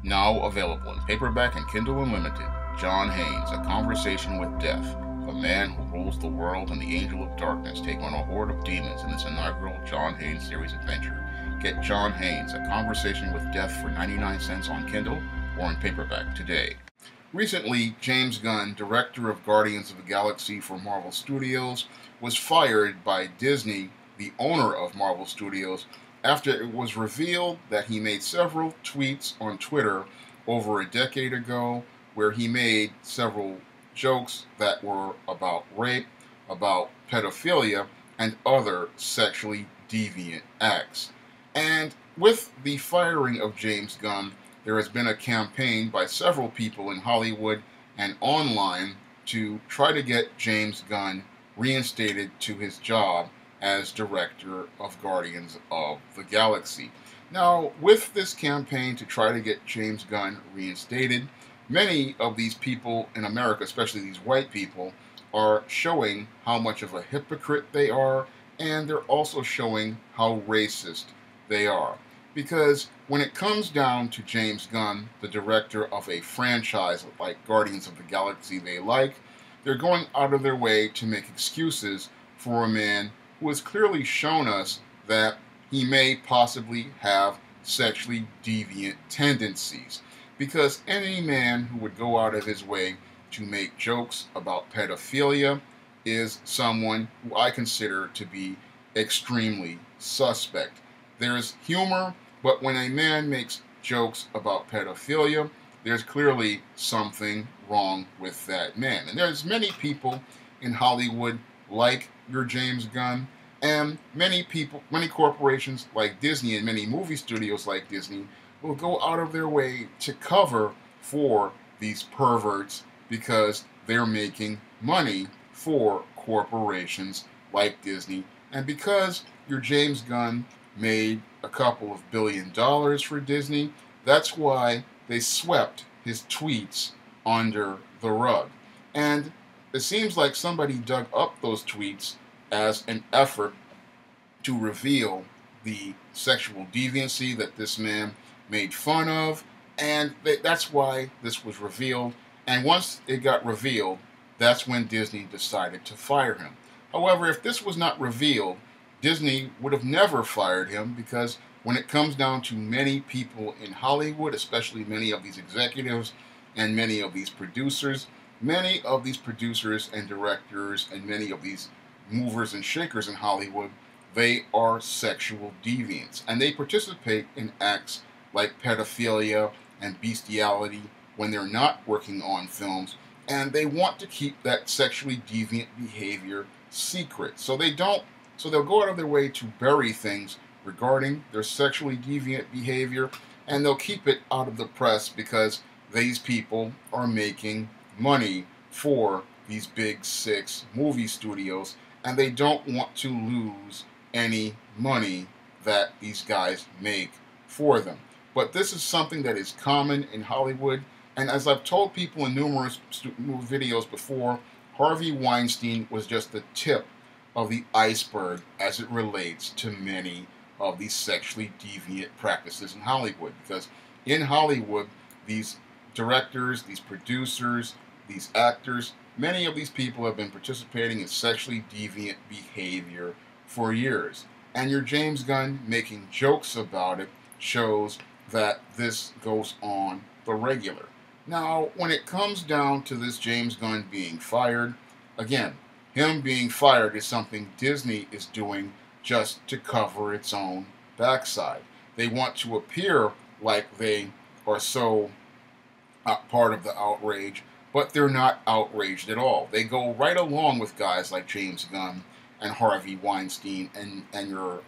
Now available in paperback and Kindle Unlimited, John Haynes, A Conversation with Death. The man who rules the world and the angel of darkness take on a horde of demons in this inaugural John Haynes series adventure. Get John Haynes, A Conversation with Death for 99 cents on Kindle or in paperback today. Recently, James Gunn, director of Guardians of the Galaxy for Marvel Studios, was fired by Disney, the owner of Marvel Studios, after it was revealed that he made several tweets on Twitter over a decade ago where he made several jokes that were about rape, about pedophilia, and other sexually deviant acts. And with the firing of James Gunn, there has been a campaign by several people in Hollywood and online to try to get James Gunn reinstated to his job as director of Guardians of the Galaxy. Now, with this campaign to try to get James Gunn reinstated, many of these people in America, especially these white people, are showing how much of a hypocrite they are, and they're also showing how racist they are. Because when it comes down to James Gunn, the director of a franchise like Guardians of the Galaxy they like, they're going out of their way to make excuses for a man who has clearly shown us that he may possibly have sexually deviant tendencies. Because any man who would go out of his way to make jokes about pedophilia is someone who I consider to be extremely suspect. There's humor, but when a man makes jokes about pedophilia, there's clearly something wrong with that man. And there's many people in Hollywood like your James Gunn, and many people, many corporations like Disney and many movie studios like Disney will go out of their way to cover for these perverts because they're making money for corporations like Disney. And because your James Gunn made a couple of $1 billion for Disney, that's why they swept his tweets under the rug. And it seems like somebody dug up those tweets as an effort to reveal the sexual deviancy that this man made fun of, and that's why this was revealed. And once it got revealed, that's when Disney decided to fire him. However, if this was not revealed, Disney would have never fired him, because when it comes down to many people in Hollywood, especially many of these executives and many of these producers and directors and many of these movers and shakers in Hollywood, they are sexual deviants. And they participate in acts like pedophilia and bestiality when they're not working on films. And they want to keep that sexually deviant behavior secret. So they'll go out of their way to bury things regarding their sexually deviant behavior, and they'll keep it out of the press because these people are making money for these big six movie studios, and they don't want to lose any money that these guys make for them. But this is something that is common in Hollywood, and as I've told people in numerous videos before, Harvey Weinstein was just the tip of the iceberg as it relates to many of these sexually deviant practices in Hollywood. Because in Hollywood, these directors, these producers, these actors, many of these people have been participating in sexually deviant behavior for years. And your James Gunn making jokes about it shows that this goes on the regular. Now, when it comes down to this James Gunn being fired, again, him being fired is something Disney is doing just to cover its own backside. They want to appear like they are so part of the outrage, but they're not outraged at all. They go right along with guys like James Gunn and Harvey Weinstein and your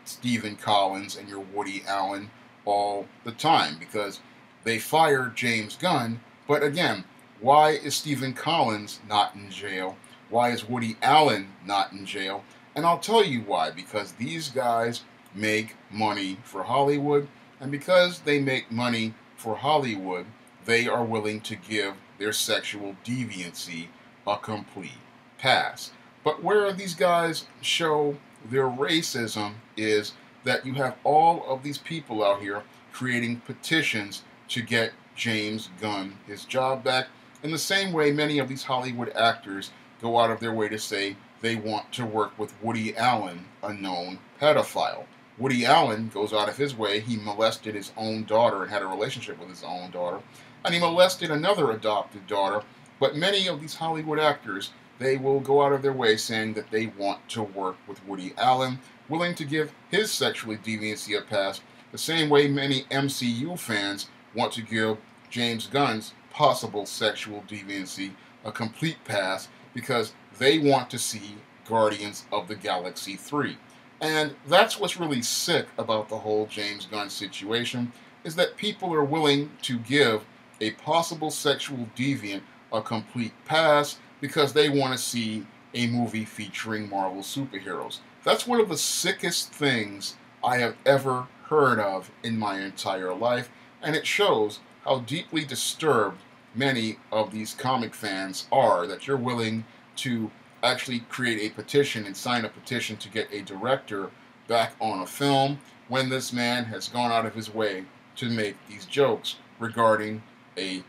Stephen Collins and your Woody Allen all the time, because they fired James Gunn. But again, why is Stephen Collins not in jail? Why is Woody Allen not in jail? And I'll tell you why. Because these guys make money for Hollywood, and because they make money for Hollywood, they are willing to give their sexual deviancy a complete pass. But where these guys show their racism is that you have all of these people out here creating petitions to get James Gunn his job back, in the same way many of these Hollywood actors go out of their way to say they want to work with Woody Allen, a known pedophile. Woody Allen goes out of his way. He molested his own daughter and had a relationship with his own daughter, and he molested another adopted daughter. But many of these Hollywood actors, they will go out of their way saying that they want to work with Woody Allen, willing to give his sexual deviancy a pass, the same way many MCU fans want to give James Gunn's possible sexual deviancy a complete pass because they want to see Guardians of the Galaxy 3. And that's what's really sick about the whole James Gunn situation, is that people are willing to give a possible sexual deviant a complete pass because they want to see a movie featuring Marvel superheroes. That's one of the sickest things I have ever heard of in my entire life, and it shows how deeply disturbed many of these comic fans are, that you're willing to actually create a petition and sign a petition to get a director back on a film when this man has gone out of his way to make these jokes regarding the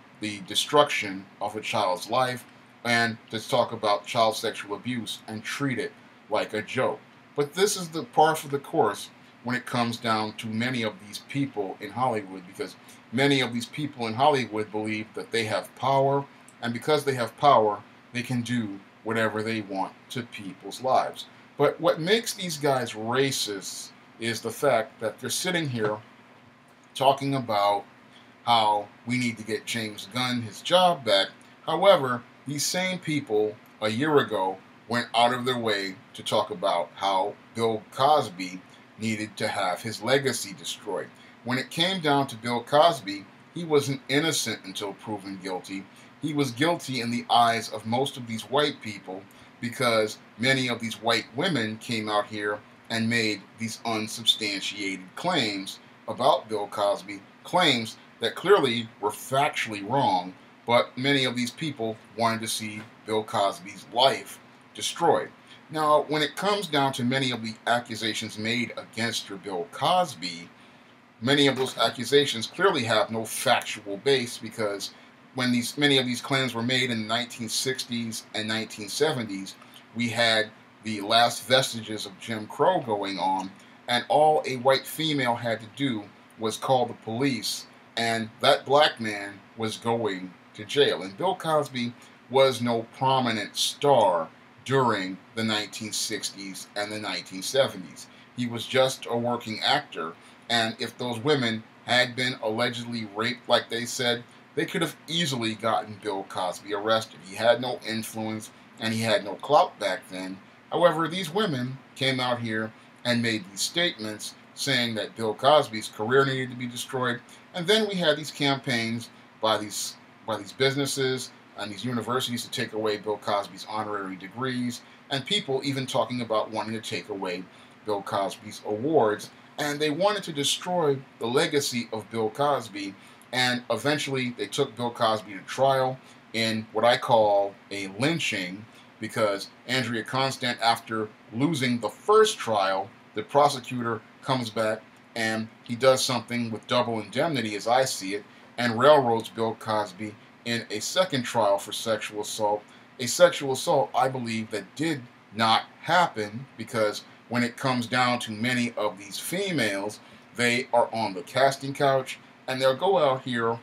destruction of a child's life and to talk about child sexual abuse and treat it like a joke. But this is the par for the course when it comes down to many of these people in Hollywood, because many of these people in Hollywood believe that they have power, and because they have power, they can do whatever they want to people's lives. But what makes these guys racist is the fact that they're sitting here talking about how we need to get James Gunn his job back. However, these same people a year ago went out of their way to talk about how Bill Cosby needed to have his legacy destroyed. When it came down to Bill Cosby, he wasn't innocent until proven guilty. He was guilty in the eyes of most of these white people because many of these white women came out here and made these unsubstantiated claims about Bill Cosby, claims that clearly were factually wrong, but many of these people wanted to see Bill Cosby's life destroyed. Now, when it comes down to many of the accusations made against your Bill Cosby, many of those accusations clearly have no factual base, because when many of these claims were made in the 1960s and 1970s, we had the last vestiges of Jim Crow going on, and all a white female had to do was call the police, and that black man was going to jail. And Bill Cosby was no prominent star during the 1960s and the 1970s. He was just a working actor, and if those women had been allegedly raped like they said, they could have easily gotten Bill Cosby arrested. He had no influence and he had no clout back then. However, these women came out here and made these statements saying that Bill Cosby's career needed to be destroyed. And then we had these campaigns by these businesses and these universities to take away Bill Cosby's honorary degrees, and people even talking about wanting to take away Bill Cosby's awards. And they wanted to destroy the legacy of Bill Cosby, and eventually they took Bill Cosby to trial in what I call a lynching, because Andrea Constand, after losing the first trial, the prosecutor comes back and he does something with double indemnity, as I see it, and railroads Bill Cosby in a second trial for sexual assault. A sexual assault, I believe, that did not happen, because when it comes down to many of these females, they are on the casting couch and they'll go out here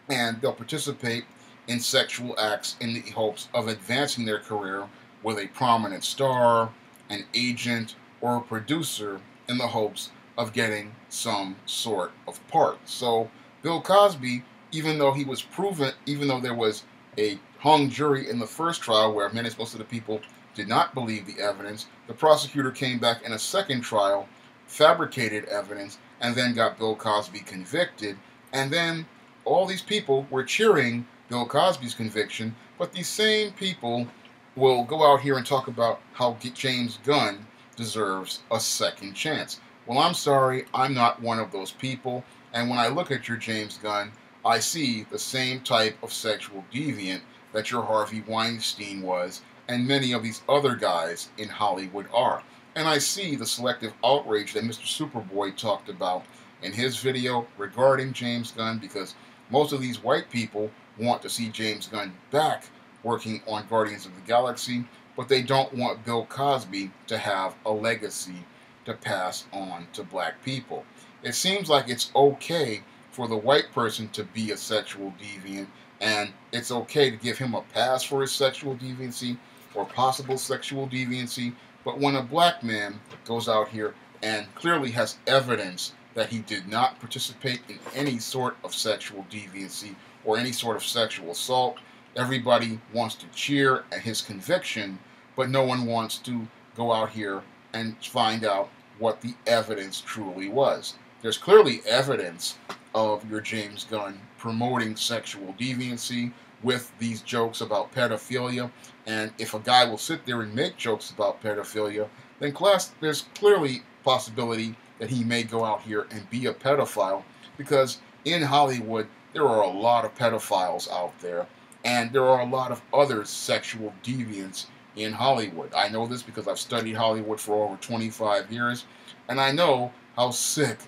and they'll participate in sexual acts in the hopes of advancing their career with a prominent star, an agent, or a producer, in the hopes of getting some sort of part. So Bill Cosby, even though he was proven, even though there was a hung jury in the first trial where most of the people did not believe the evidence, the prosecutor came back in a second trial, fabricated evidence, and then got Bill Cosby convicted. And then all these people were cheering Bill Cosby's conviction, but these same people will go out here and talk about how James Gunn deserves a second chance. Well, I'm sorry, I'm not one of those people, and when I look at your James Gunn, I see the same type of sexual deviant that your Harvey Weinstein was, and many of these other guys in Hollywood are. And I see the selective outrage that Mr. Superboy talked about in his video regarding James Gunn, because most of these white people want to see James Gunn back working on Guardians of the Galaxy, but they don't want Bill Cosby to have a legacy to pass on to black people. It seems like it's okay for the white person to be a sexual deviant, and it's okay to give him a pass for his sexual deviancy or possible sexual deviancy. But when a black man goes out here and clearly has evidence that he did not participate in any sort of sexual deviancy or any sort of sexual assault, everybody wants to cheer at his conviction, but no one wants to go out here and find out what the evidence truly was. There's clearly evidence of your James Gunn promoting sexual deviancy with these jokes about pedophilia, and if a guy will sit there and make jokes about pedophilia, then there's clearly possibility that he may go out here and be a pedophile, because in Hollywood there are a lot of pedophiles out there, and there are a lot of other sexual deviants in Hollywood. I know this because I've studied Hollywood for over 25 years, and I know how sick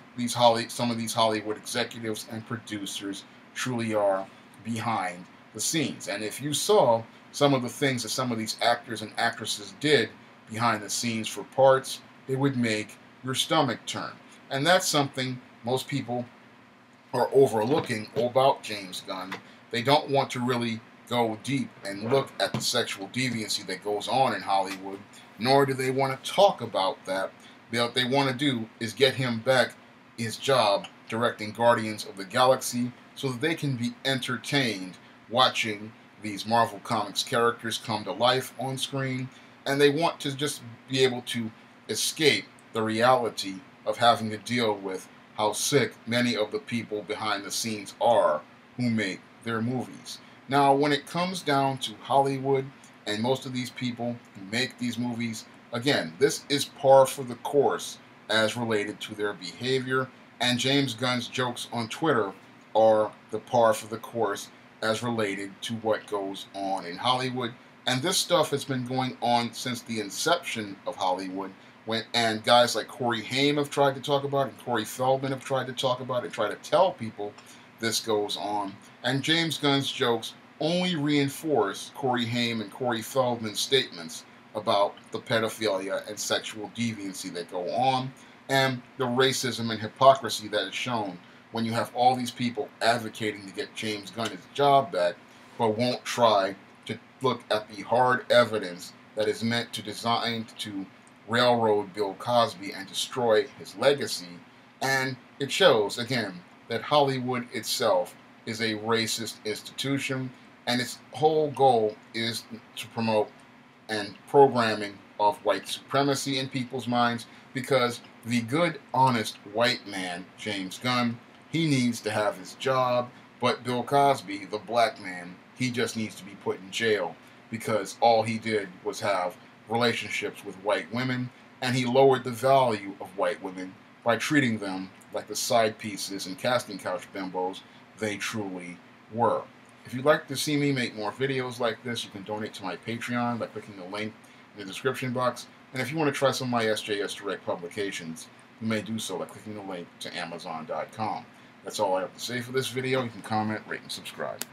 some of these Hollywood executives and producers truly are behind the scenes. And if you saw some of the things that some of these actors and actresses did behind the scenes for parts, it would make your stomach turn. And that's something most people are overlooking about James Gunn. They don't want to really go deep and look at the sexual deviancy that goes on in Hollywood, nor do they want to talk about that. What they want to do is get him back his job directing Guardians of the Galaxy so that they can be entertained watching these Marvel Comics characters come to life on screen, and they want to just be able to escape the reality of having to deal with how sick many of the people behind the scenes are who make their movies. Now, when it comes down to Hollywood and most of these people who make these movies, again, this is par for the course as related to their behavior, and James Gunn's jokes on Twitter are the par for the course as related to what goes on in Hollywood. And this stuff has been going on since the inception of Hollywood, and guys like Corey Haim have tried to talk about it, and Corey Feldman have tried to talk about it, try to tell people this goes on. And James Gunn's jokes only reinforce Corey Haim and Corey Feldman's statements about the pedophilia and sexual deviancy that go on, and the racism and hypocrisy that is shown when you have all these people advocating to get James Gunn his job back, but won't try to look at the hard evidence that is meant to design to railroad Bill Cosby and destroy his legacy. And it shows, again, that Hollywood itself is a racist institution, and its whole goal is to promote and programming of white supremacy in people's minds, because the good, honest white man, James Gunn, he needs to have his job, but Bill Cosby, the black man, he just needs to be put in jail because all he did was have relationships with white women, and he lowered the value of white women by treating them like the side pieces and casting couch bimbos they truly were. If you'd like to see me make more videos like this, you can donate to my Patreon by clicking the link in the description box. And if you want to try some of my SJS Direct publications, you may do so by clicking the link to Amazon.com. That's all I have to say for this video. You can comment, rate, and subscribe.